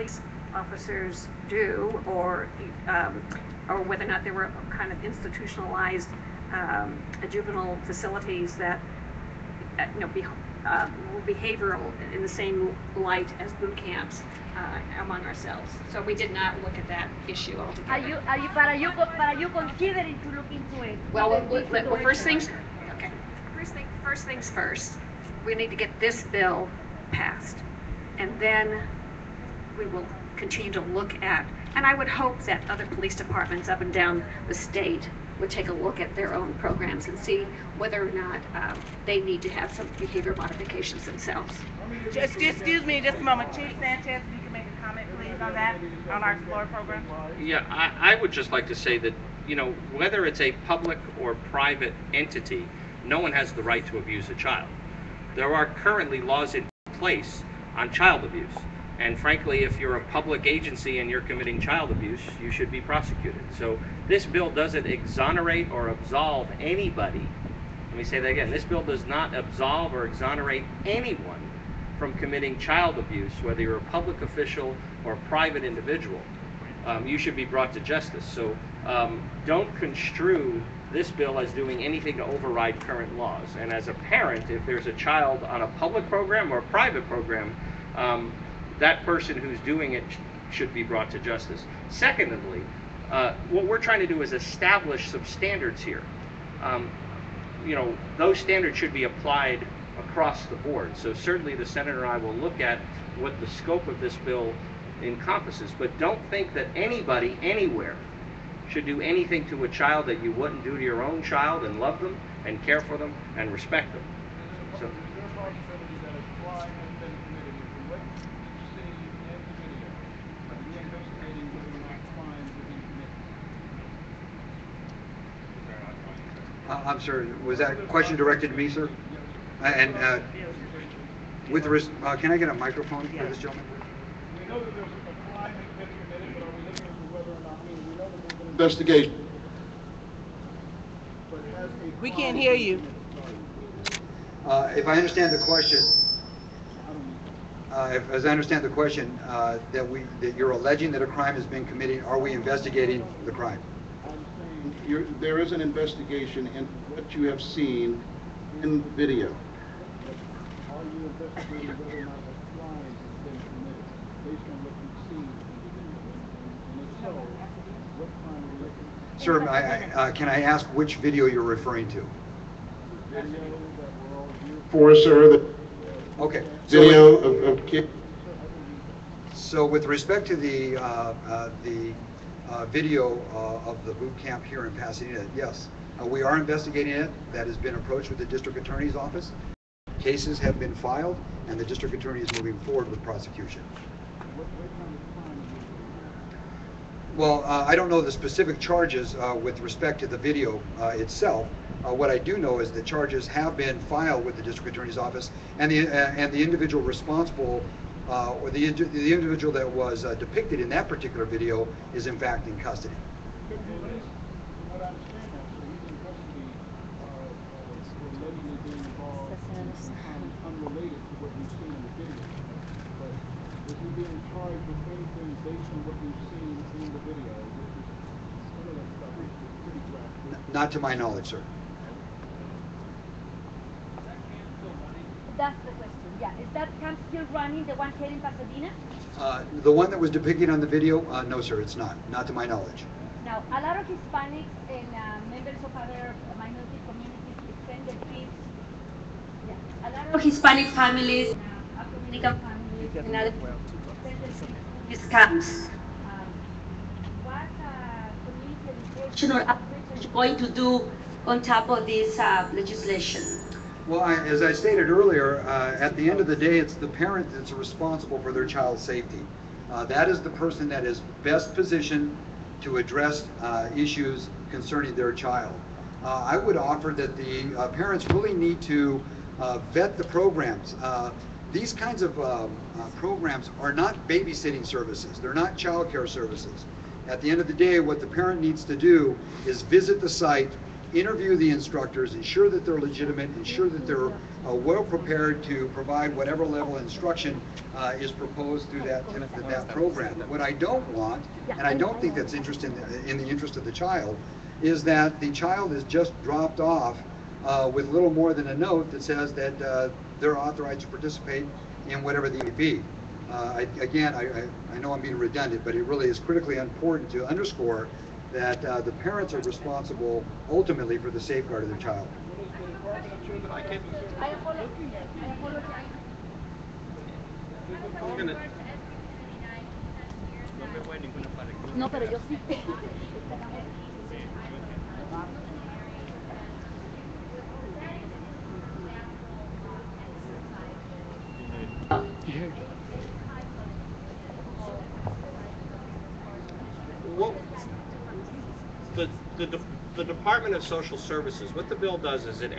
police officers do, or whether or not there were kind of institutionalized juvenile facilities that behavioral in the same light as boot camps among ourselves. So we did not look at that issue altogether. Are you considering to look into it? Well, first things first. We need to get this bill passed, and then we will continue to look at. And I would hope that other police departments up and down the state would take a look at their own programs and see whether or not they need to have some behavior modifications themselves. Excuse me just a moment. Chief Sanchez, you can make a comment, please, on that, on our Explorer program? Yeah, I would just like to say that, whether it's a public or private entity, no one has the right to abuse a child. There are currently laws in place on child abuse. And frankly, if you're a public agency and you're committing child abuse, you should be prosecuted. So this bill doesn't exonerate or absolve anybody. Let me say that again. This bill does not absolve or exonerate anyone from committing child abuse, whether you're a public official or a private individual. You should be brought to justice. So don't construe this bill as doing anything to override current laws. And as a parent, if there's a child on a public program or a private program, that person who's doing it should be brought to justice. Secondly, what we're trying to do is establish some standards here. Those standards should be applied across the board. So certainly the Senator and I will look at what the scope of this bill encompasses, but don't think that anybody, anywhere, should do anything to a child that you wouldn't do to your own child, and love them, and care for them, and respect them. So. I'm sorry, was that question directed to me, sir? And can I get a microphone for this gentleman? We know that there's a crime that's been committed, but are we looking into whether or not, we know that there's an investigation. But has a We can't hear you. If I understand the question, as I understand the question, that you're alleging that a crime has been committed, are we investigating the crime? There is an investigation into what you have seen in video. Are you investigating whether or not a crime has been committed based on what you've seen in the video? And if so, what crime are you looking at? Sir, can I ask which video you're referring to? The video that we're all here for, sir. Okay. Video of kids. So with respect to the video of the boot camp here in Pasadena, yes, we are investigating it. That has been approached with the district attorney's office. Cases have been filed, and the district attorney is moving forward with prosecution. Well, I don't know the specific charges with respect to the video itself. What I do know is that charges have been filed with the district attorney's office, and the individual responsible, or the individual that was depicted in that particular video, is in fact in custody. Unrelated to what we've seen in the video, but is he being charged with anything based on what we've seen in the video? Some of that stuff is pretty graphic. Not to my knowledge, sir. That's the question. Yeah, is that camp still running, the one here in Pasadena? The one that was depicted on the video, no, sir, it's not. Not to my knowledge. Now, a lot of Hispanics and members of other minority communities send their kids. Yeah, a lot of Hispanic families, Afro-American families, and other send their kids to these camps. What community education or outreach is going to do on top of this legislation? Well, as I stated earlier, at the end of the day, it's the parent that's responsible for their child's safety. That is the person that is best positioned to address issues concerning their child. I would offer that the parents really need to vet the programs. These kinds of programs are not babysitting services. They're not child care services. At the end of the day, what the parent needs to do is visit the site, interview the instructors, ensure that they're legitimate, ensure that they're well prepared to provide whatever level of instruction is proposed through that program. What I don't want, and I don't think that's in the interest of the child, is that the child is just dropped off with little more than a note that says that they're authorized to participate in whatever the may be. Again, I know I'm being redundant, but it really is critically important to underscore that the parents are responsible ultimately for the safeguard of their child. I apologize. No, pero yo sí. Well, the Department of Social Services, what the bill does is it